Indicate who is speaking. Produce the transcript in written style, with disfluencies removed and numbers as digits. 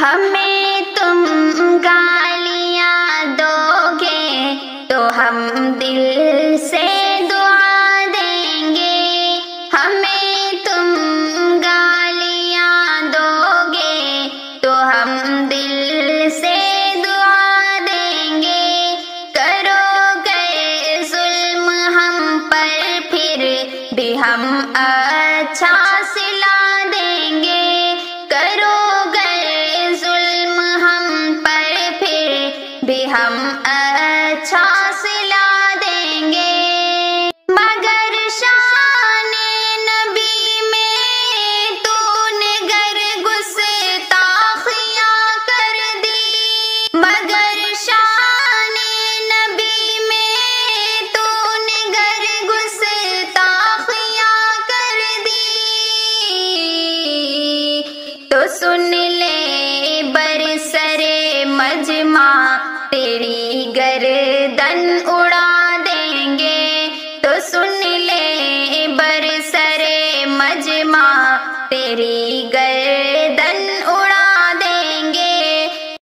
Speaker 1: ہمیں تم گالیاں دو گے تو ہم دل سے دعا دیں گے، ہمیں تم گالیاں دو گے تو ہم دل سے دعا دیں گے، کرو گے ظلم ہم پر پھر بھی ہم اچھا صلہ دیں گے، کرو گے ظلم ہم پر پھر بھی ہم اچھا صلہ دیں گے، مگر شان نبی میں تو نے گر گستاخیاں کر دی، مگر شان نبی میں تو نے گر گستاخیاں کر دی، تو سن لے برسر مجمع تیری گردن اڑا دیں گے، تو سن لے برسر مجمع تیری گردن